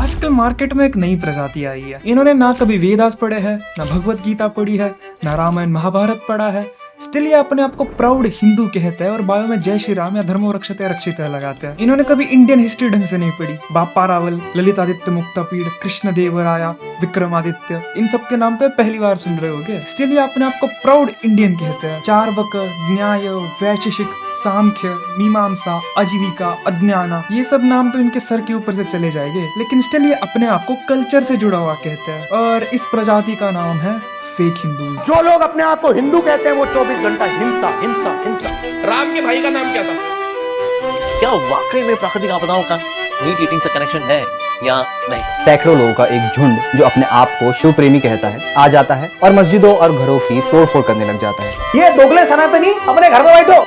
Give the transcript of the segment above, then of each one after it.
आजकल मार्केट में एक नई प्रजाति आई है। इन्होंने ना कभी वेदास पढ़े हैं, ना भगवत गीता पढ़ी है, ना रामायण महाभारत पढ़ा है। स्टिल ये अपने आप को प्राउड हिंदू कहते हैं और बायो में जय श्री राम या धर्मो रक्षते रक्षित लगाते हैं। इन्होंने कभी इंडियन हिस्ट्री ढंग से नहीं पढ़ी। बापा रावल, ललितादित्य मुक्तापीड़, कृष्ण देवराया, विक्रमादित्य, इन सब के नाम तो पहली बार सुन रहे होगे। स्टिल ये अपने आप को प्राउड इंडियन कहते हैं। चार्वक, न्याय, वैशेषिक, सांख्य, मीमांसा, आजीविका, अज्ञाना, ये सब नाम तो इनके सर के ऊपर से चले जाएंगे, लेकिन स्टिल ये अपने आप को कल्चर से जुड़ा हुआ कहते हैं। और इस प्रजाति का नाम है फेक हिंदूज। जो लोग अपने आप को हिंदू कहते हैं वो 24 घंटा हिंसा हिंसा हिंसा। राम के भाई का नाम क्या था? क्या वाकई में प्राकृतिक आपदाओं का मीट ईटिंग से कनेक्शन है या नहीं? सैकड़ों लोगों का एक झुंड जो अपने आप को शिव प्रेमी कहता है आ जाता है और मस्जिदों और घरों की तोड़फोड़ करने लग जाता है। ये दोगले सनातनी अपने घर में बैठो।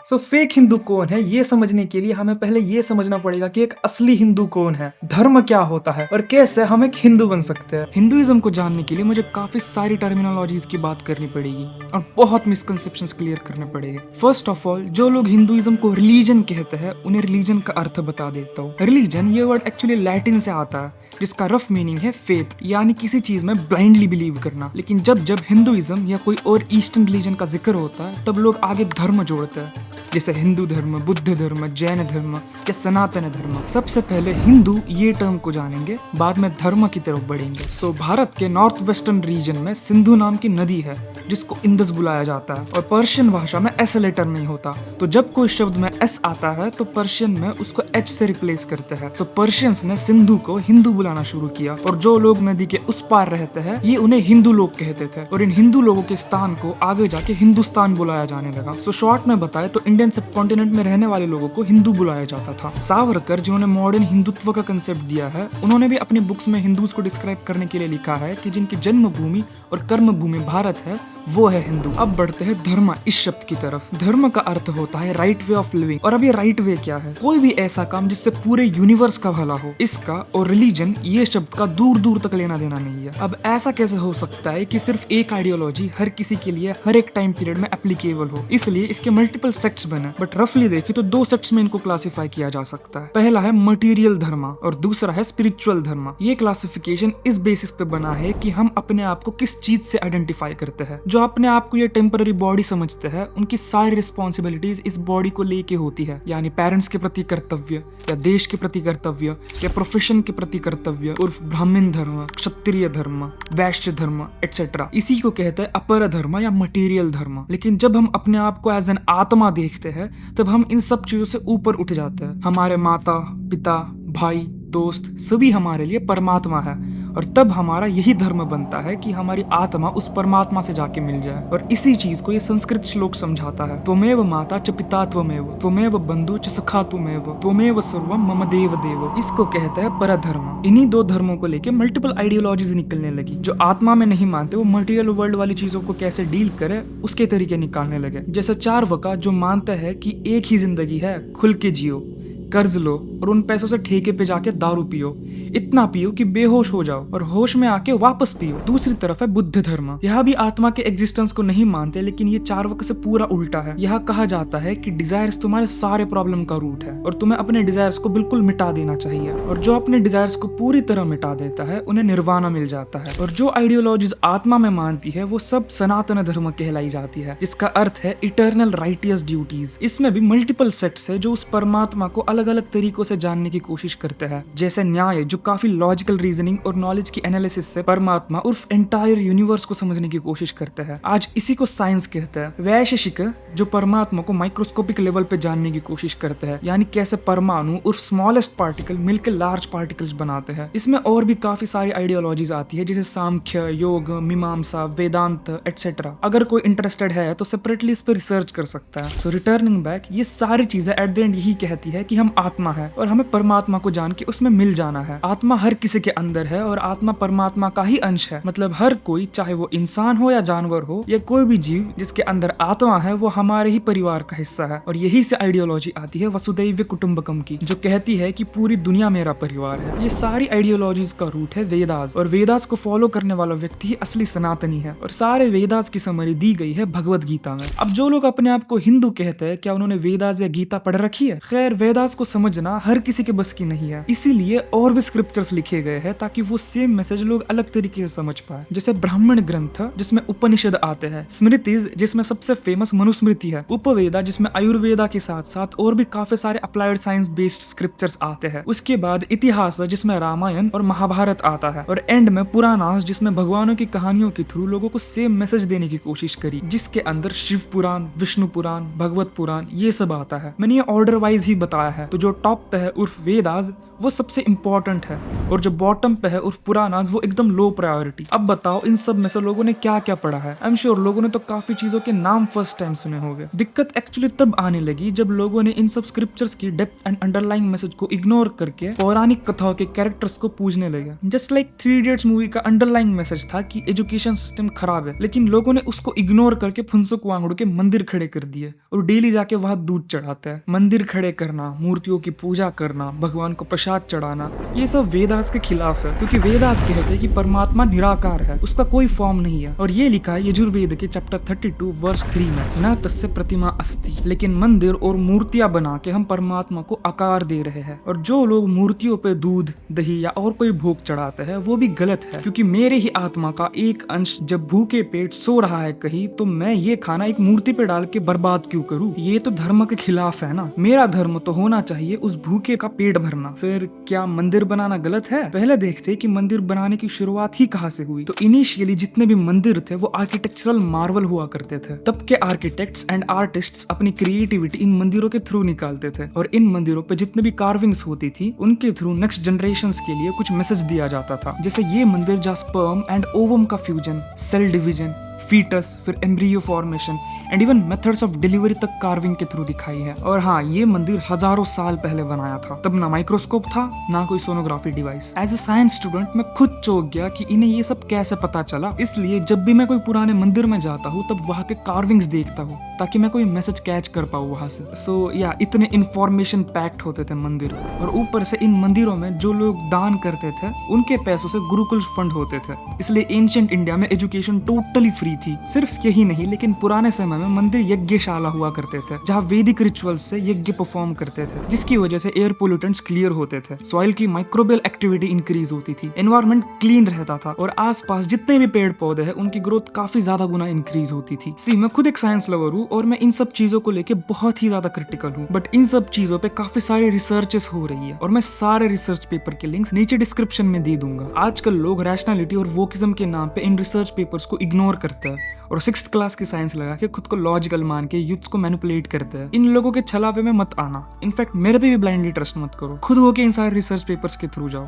सो फेक हिंदू कौन है, ये समझने के लिए हमें पहले ये समझना पड़ेगा कि एक असली हिंदू कौन है, धर्म क्या होता है और कैसे हम एक हिंदू बन सकते हैं। हिंदुइज्म को जानने के लिए मुझे काफी सारी टर्मिनोलॉजीज की बात करनी पड़ेगी और बहुत मिसकंसेप्शंस क्लियर करने पड़ेंगे। फर्स्ट ऑफ ऑल, जो लोग हिंदुइज्म को रिलीजन कहते हैं उन्हें रिलीजन का अर्थ बता देता हूँ। रिलीजन ये वर्ड एक्चुअली लैटिन से आता है जिसका रफ मीनिंग है फेथ, यानी किसी चीज में ब्लाइंडली बिलीव करना। लेकिन जब जब हिंदुइज्म या कोई और ईस्टर्न रिलीजन का जिक्र होता है तब लोग आगे धर्म जोड़ते हैं, जैसे हिंदू धर्म, बुद्ध धर्म, जैन धर्म या सनातन धर्म। सबसे पहले हिंदू ये टर्म को जानेंगे, बाद में धर्म की तरफ बढ़ेंगे। सो भारत के नॉर्थ वेस्टर्न रीजन में सिंधु नाम की नदी है जिसको इंदस बुलाया जाता है और पर्शियन भाषा में एस लेटर नहीं होता, तो जब कोई शब्द में एस आता है तो पर्शियन में उसको एच से रिप्लेस करते हैं। सो पर्शियंस ने सिंधु को हिंदू बुलाना शुरू किया और जो लोग नदी के उस पार रहते हैं ये उन्हें हिंदू लोग कहते थे और इन हिंदू लोगों के स्थान को आगे जाके हिंदुस्तान बुलाया जाने लगा। सो शॉर्ट में बताए तो इंडियन सब कॉन्टिनेंट में रहने वाले लोगों को हिंदू बुलाया जाता था। सावरकर जिन्होंने मॉडर्न हिंदुत्व का कंसेप्ट दिया है, उन्होंने भी अपनी बुक्स में हिंदूज को डिस्क्राइब करने के लिए लिखा है कि जिनकी जन्मभूमि और कर्म भूमि भारत है वो है हिंदू। अब बढ़ते हैं धर्म इस शब्द की तरफ। धर्म का अर्थ होता है राइट वे ऑफ लिविंग। और अब ये राइट वे क्या है? कोई भी ऐसा काम जिससे पूरे यूनिवर्स का भला हो। इसका और रिलीजन ये शब्द का दूर दूर तक लेना देना नहीं है। अब ऐसा कैसे हो सकता है कि सिर्फ एक आइडियोलॉजी हर किसी के लिए हर एक टाइम पीरियड में एप्लीकेबल हो? इसलिए इसके मल्टीपल सेक्ट्स बने, बट रफली देखें तो दो सेक्ट्स में इनको क्लासिफाई किया जा सकता है। पहला है मटीरियल धर्म और दूसरा है स्पिरिचुअल धर्म। ये क्लासिफिकेशन इस बेसिस पे बना है कि हम अपने आप को किस चीज से आइडेंटिफाई करते हैं। जो अपने आप को ये टेम्पररी बॉडी समझते हैं उनकी सारी रिस्पॉन्सिबिलिटीज इस बॉडी को लेके होती है, यानी पेरेंट्स के प्रति कर्तव्य या देश के प्रति कर्तव्य या प्रोफेशन के प्रति कर्तव्य, उर्फ ब्राह्मण धर्म, क्षत्रिय धर्म, वैश्य धर्म एटसेट्रा। इसी को कहते हैं अपर धर्म या मटीरियल धर्म। लेकिन जब हम अपने आप को एज एन आत्मा देखते हैं तब हम इन सब चीजों से ऊपर उठ जाते हैं। हमारे माता पिता, भाई, दोस्त सभी हमारे लिए परमात्मा है और तब हमारा यही धर्म बनता है कि हमारी आत्मा उस परमात्मा से जाके मिल जाए। और इसी चीज को ये संस्कृत श्लोक समझाता है। त्वमेव माता च पिता त्वमेव, त्वमेव बंधु च सखा त्वमेव, त्वमेव सर्वम मम देव देव। इसको कहते हैं परधर्म। इन्हीं दो धर्मों को लेके मल्टीपल आइडियोलॉजीज निकलने लगी। जो आत्मा में नहीं मानते वो मटेरियल वर्ल्ड वाली चीजों को कैसे डील करे उसके तरीके निकालने लगे। जैसे चार्वका जो मानते हैं कि एक ही जिंदगी है, खुल के जियो, कर्ज लो और उन पैसों से ठेके पे जाके दारू पियो, इतना पियो कि बेहोश हो जाओ और होश में आके वापस पियो। दूसरी तरफ है बुद्ध धर्म। यहाँ भी आत्मा के एग्जिस्टेंस को नहीं मानते, लेकिन ये चार्वक से पूरा उल्टा है। यहाँ कहा जाता है कि डिजायर्स तुम्हारे सारे प्रॉब्लम का रूट है और तुम्हें अपने डिजायर्स को बिल्कुल मिटा देना चाहिए। और जो अपने डिजायर्स को पूरी तरह मिटा देता है उन्हें निर्वाणा मिल जाता है। और जो आइडियोलॉजीज आत्मा में मानती है वो सब सनातन धर्म कहलाई जाती है, जिसका अर्थ है इटर्नल राइटियस ड्यूटीज। इसमें भी मल्टीपल सेक्ट्स है जो उस परमात्मा को अलग अलग तरीकों से जानने की कोशिश करते हैं। जैसे न्याय जो काफी लॉजिकल रीजनिंग और नॉलेज की एनालिसिस से परमात्मा उर्फ एंटायर यूनिवर्स को समझने की कोशिश करते हैं। आज इसी को साइंस कहते हैं। वैशेषिक जो परमात्मा को माइक्रोस्कोपिक लेवल पे जानने की कोशिश करते हैं, यानी कैसे परमाणु उर्फ स्मॉलेस्ट पार्टिकल मिलकर लार्ज पार्टिकल्स बनाते हैं। इसमें और भी काफी सारी आइडियोलॉजीज आती है जैसे सांख्य, योग, मीमांसा, वेदांत एटसेट्रा। अगर कोई इंटरेस्टेड है तो सेपरेटली इस पर रिसर्च कर सकता है। सो रिटर्निंग बैक, ये सारी चीजें एट द एंड यही कहती है कि हम आत्मा है और हमें परमात्मा को जान के उसमें मिल जाना है। आत्मा हर किसी के अंदर है और आत्मा परमात्मा का ही अंश है। मतलब हर कोई, चाहे वो इंसान हो या जानवर हो या कोई भी जीव जिसके अंदर आत्मा है, वो हमारे ही परिवार का हिस्सा है। और यही से आइडियोलॉजी आती है वसुदैव कुटुंबकम की, जो कहती है कि पूरी दुनिया मेरा परिवार है। ये सारी आइडियोलॉजीज का रूट है वेदास, और वेदास को फॉलो करने वाला व्यक्ति ही असली सनातनी है। और सारे वेदास की समरी दी गई है भगवत गीता में। अब जो लोग अपने आप को हिंदू कहते हैं, क्या उन्होंने वेदास या गीता पढ़ रखी है? खैर, वेदास को समझना हर किसी के बस की नहीं है, इसीलिए और भी स्क्रिप्चर्स लिखे गए हैं ताकि वो सेम मैसेज लोग अलग तरीके से समझ पाए। जैसे ब्राह्मण ग्रंथ जिसमें उपनिषद आते हैं, स्मृतिज जिसमें सबसे फेमस मनुस्मृति है, उपवेदा जिसमें आयुर्वेदा के साथ साथ और भी काफी सारे अप्लाइड साइंस बेस्ड स्क्रिप्चर्स आते हैं। उसके बाद इतिहास जिसमें रामायण और महाभारत आता है, और एंड में पुराणास जिसमें भगवानों की कहानियों के थ्रू लोगों को सेम मैसेज देने की कोशिश करी, जिसके अंदर शिव पुराण, विष्णु पुराण, भगवत पुराण ये सब आता है। मैंने ये ऑर्डर वाइज ही बताया है। तो जो टॉप पे है उर्फ वेदास वो सबसे इंपॉर्टेंट है, और जो बॉटम पे है उर्फ पुराणास वो एकदम लो प्रायोरिटी। अब बताओ इन सब में से लोगों ने क्या क्या पढ़ा है? आई एम श्योर लोगों ने तो काफी चीजों के नाम फर्स्ट टाइम सुने होंगे। दिक्कत एक्चुअली तब आने लगी जब लोगों ने इन सब स्क्रिप्चर्स की डेप्थ एंड अंडरलाइंग मैसेज को इग्नोर करके पौराणिक कथाओं के कैरेक्टर्स को पूजने लगे। जस्ट लाइक 3 इडियट्स मूवी का अंडरलाइंग मैसेज था कि एजुकेशन सिस्टम खराब है, लेकिन लोगों ने उसको इग्नोर करके फुनसुक वांगड़ू के मंदिर खड़े कर दिए और डेली जाके वहां दूध चढ़ाते हैं। मंदिर खड़े करना, मूर्तियों की पूजा करना, भगवान को प्रसाद चढ़ाना, ये सब वेदास के खिलाफ है, क्योंकि वेदास कहते हैं कि परमात्मा निराकार है, उसका कोई फॉर्म नहीं है। और ये लिखा है यजुर्वेद के चैप्टर 32 वर्स 3 में, न तस्य प्रतिमा अस्ति। लेकिन मंदिर और मूर्तियां बना के हम परमात्मा को आकार दे रहे हैं। और जो लोग मूर्तियों पे दूध, दही या और कोई भोग चढ़ाते हैं वो भी गलत है, क्योंकि मेरे ही आत्मा का एक अंश जब भूखे पेट सो रहा है कहीं, तो मैं ये खाना एक मूर्ति पे डाल के बर्बाद क्यों करूं? ये तो धर्म के खिलाफ है ना। मेरा धर्म तो होना चाहिए उस भूखे का पेट भरना। फिर क्या मंदिर बनाना गलत है? पहले देखते कि मंदिर बनाने की शुरुआत ही कहाँ से हुई। तो इनिशियली जितने भी मंदिर थे वो आर्किटेक्चरल मार्वल हुआ करते थे। तब के आर्किटेक्ट्स एंड आर्टिस्ट्स अपनी क्रिएटिविटी इन मंदिरों के थ्रू निकालते थे, और इन मंदिरों पे जितने भी कार्विंग्स होती थी उनके थ्रू नेक्स्ट जनरेशंस के लिए कुछ मैसेज दिया जाता था। जैसे ये मंदिर जहाँ स्पर्म एंड ओवम का फ्यूजन, सेल डिवीजन, फीटस, फिर embryo formation and even methods of delivery तक कार्विंग के थ्रू दिखाई है। और हाँ, ये मंदिर हजारों साल पहले बनाया था, तब ना माइक्रोस्कोप था ना कोई sonography device. As a science student मैं खुद चौंक गया कि इन्हें ये सब कैसे पता चला। इसलिए जब भी मैं कोई पुराने मंदिर में जाता हूँ तब वहाँ के कार्विंग्स देखता हूँ ताकि मैं कोई मैसेज कैच कर पाऊँ वहाँ से। सो या इतने इंफॉर्मेशन पैक्ड होते थे मंदिर। और ऊपर से इन मंदिरों में जो लोग दान करते थे उनके पैसों से गुरुकुल फंड होते थे, इसलिए एंशिएंट इंडिया में एजुकेशन टोटली फ्री थी। सिर्फ यही नहीं, लेकिन पुराने समय में मंदिर यज्ञशाला हुआ करते थे जहाँ वैदिक रिचुअल्स से यज्ञ परफॉर्म करते थे, जिसकी वजह से एयर पोल्यूटेंट्स क्लियर होते थे, सॉइल की माइक्रोबियल एक्टिविटी इंक्रीज होती थी, एनवायरनमेंट क्लीन रहता था, और आसपास जितने भी पेड़ पौधे हैं उनकी ग्रोथ काफी ज्यादा गुना इंक्रीज होती थी। मैं खुद एक साइंस लवर हूँ और मैं इन सब चीजों को लेके बहुत ही ज्यादा क्रिटिकल हूँ, बट इन सब चीजों पे काफी सारे रिसर्चेस हो रही है और मैं सारे रिसर्च पेपर के लिंक्स नीचे डिस्क्रिप्शन में दे दूंगा। आजकल लोग रैशनैलिटी और वोकिज्म के नाम पे इन रिसर्च पेपर्स को इग्नोर करते हैं और 6th क्लास की साइंस लगा के खुद को लॉजिकल मान के यूथ्स को मैनिपुलेट करते हैं। इन लोगों के छलावे में मत आना। इनफैक्ट मेरे पे भी ब्लाइंडली ट्रस्ट मत करो, खुद होके इन सारे रिसर्च पेपर्स के थ्रू जाओ।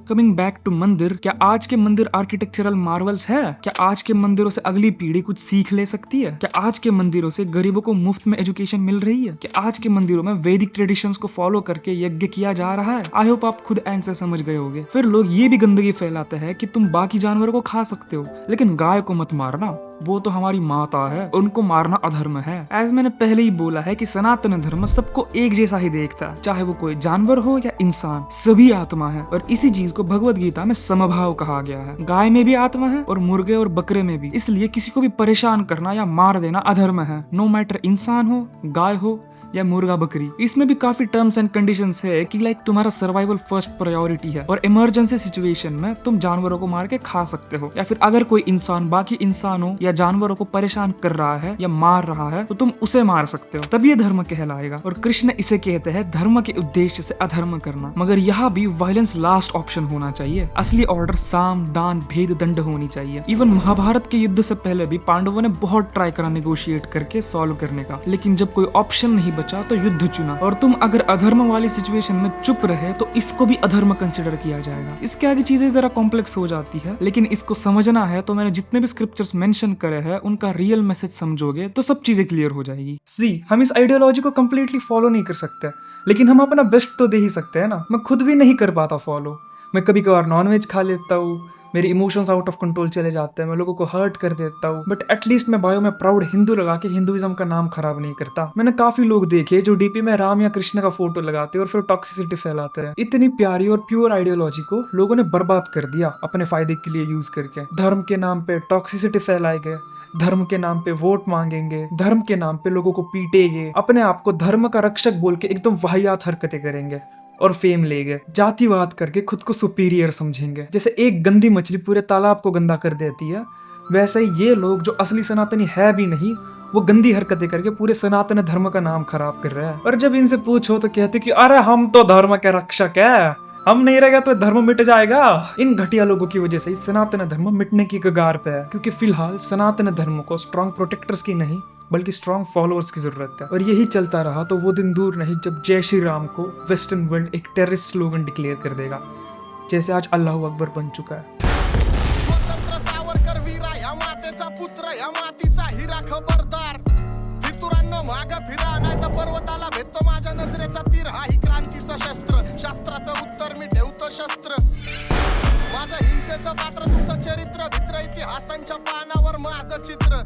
कमिंग बैक टू मंदिर, क्या आज के मंदिर आर्किटेक्चरल मार्वल्स है? क्या आज के मंदिरों से अगली पीढ़ी कुछ सीख ले सकती है? क्या आज के मंदिरों से गरीबों को मुफ्त में एजुकेशन मिल रही है? क्या आज के मंदिरों में वैदिक ट्रेडिशंस को फॉलो करके यज्ञ किया जा रहा है? आई होप आप खुद आंसर समझ गए होंगे। फिर लोग ये भी गंदगी फैलाते हैं कि तुम बाकी जानवरों को खा सकते हो, लेकिन गाय को मत मारना, वो तो हमारी माता है, उनको मारना अधर्म है। एज मैंने पहले ही बोला है कि सनातन धर्म सबको एक जैसा ही देखता है, चाहे वो कोई जानवर हो या इंसान, सभी आत्मा है। और इसी चीज को भगवत गीता में समभाव कहा गया है। गाय में भी आत्मा है और मुर्गे और बकरे में भी, इसलिए किसी को भी परेशान करना या मार देना अधर्म है, नो मैटर इंसान हो, गाय हो या मुर्गा बकरी। इसमें भी काफी टर्म्स एंड कंडीशंस है कि लाइक तुम्हारा सर्वाइवल फर्स्ट प्रायोरिटी है और इमरजेंसी सिचुएशन में तुम जानवरों को मार के खा सकते हो, या फिर अगर कोई इंसान बाकी इंसानों या जानवरों को परेशान कर रहा है या मार रहा है तो तुम उसे मार सकते हो, तब ये धर्म कहलाएगा। और कृष्ण इसे कहते हैं धर्म के उद्देश्य से अधर्म करना। मगर यहाँ भी वायलेंस लास्ट ऑप्शन होना चाहिए, असली ऑर्डर साम दान भेद दंड होनी चाहिए। इवन महाभारत के युद्ध से पहले भी पांडवों ने बहुत ट्राई करा नेगोशिएट करके सॉल्व करने का, लेकिन जब कोई ऑप्शन नहीं बचा तो युद्ध चुना। और तुम अगर अधर्म वाली सिचुएशन में चुप रहे तो इसको भी अधर्म कंसिडर किया जाएगा। इसके आगे चीजें जरा कॉम्प्लेक्स हो जाती है, लेकिन इसको समझना है तो मैंने जितने भी स्क्रिप्चर्स मेंशन करे हैं उनका रियल मैसेज समझोगे तो सब चीजें क्लियर हो जाएगी। हम इस आइडियोलॉजी को कम्प्लीटली फॉलो नहीं कर सकते, लेकिन हम अपना बेस्ट तो दे ही सकते हैं ना। मैं खुद भी नहीं कर पाता फॉलो। मैं कभी कभार नॉनवेज खा लेता हूँ, मेरे इमोशंस आउट ऑफ कंट्रोल चले जाते हैं, मैं लोगों को हर्ट कर देता हूँ, बट एटलीस्ट मैं बायो में प्राउड हिंदू लगा के हिंदुइज्म का नाम खराब नहीं करता। मैंने काफी लोग देखे जो डीपी में राम या कृष्ण का फोटो लगाते और फिर टॉक्सिसिटी फैलाते हैं। इतनी प्यारी और प्योर आइडियोलॉजी को लोगों ने बर्बाद कर दिया अपने फायदे के लिए यूज करके। धर्म के नाम पे टॉक्सिसिटी फैलाए गए, धर्म के नाम पे वोट मांगेंगे, धर्म के नाम पे लोगों को पीटेंगे, अपने आप को धर्म का रक्षक बोल के एकदम वाहियात हरकतें करेंगे और फेम लेंगे। जातिवाद करके खुद को सुपीरियर समझेंगे। जैसे एक गंदी मछली पूरे तालाब को गंदा कर देती है, वैसे ही ये लोग जो असली सनातनी है भी नहीं, वो गंदी हरकतें करके पूरे सनातन धर्म का नाम खराब कर रहा है। और जब इनसे पूछो तो कहते कि अरे हम तो धर्म के रक्षक है, हम नहीं रहेगा तो धर्म मिट जाएगा। इन घटिया लोगों की वजह से ही सनातन धर्म मिटने की कगार पे है, क्योंकि फिलहाल सनातन धर्म को स्ट्रॉन्ग प्रोटेक्टर्स की नहीं बल्कि स्ट्रॉन्ग फॉलोअर्स की जरूरत है। और यही चलता रहा तो वो दिन दूर नहीं जब जय श्री राम को वेस्टर्न वर्ल्ड एक टेररिस्ट स्लोगन डिक्लेयर कर देगा, जैसे आज अल्लाहू अकबर बन चुका है। स्वतंत्र सावरकर वीरा या मातेचा पुत्र या मातीचा हिरा खबरदार, फितुरांनो माग फिरा नाही तर पर्वताला भेटतो माझ्या नजरेचा तीर, हा ही क्रांती सशस्त्र, शास्त्राचं उत्तर मी ठेवतो शस्त्र, माझं हिंसेचं पात्र तुमचं चरित्र, भित्र इतिहासांच्या पानावर माझं चित्र।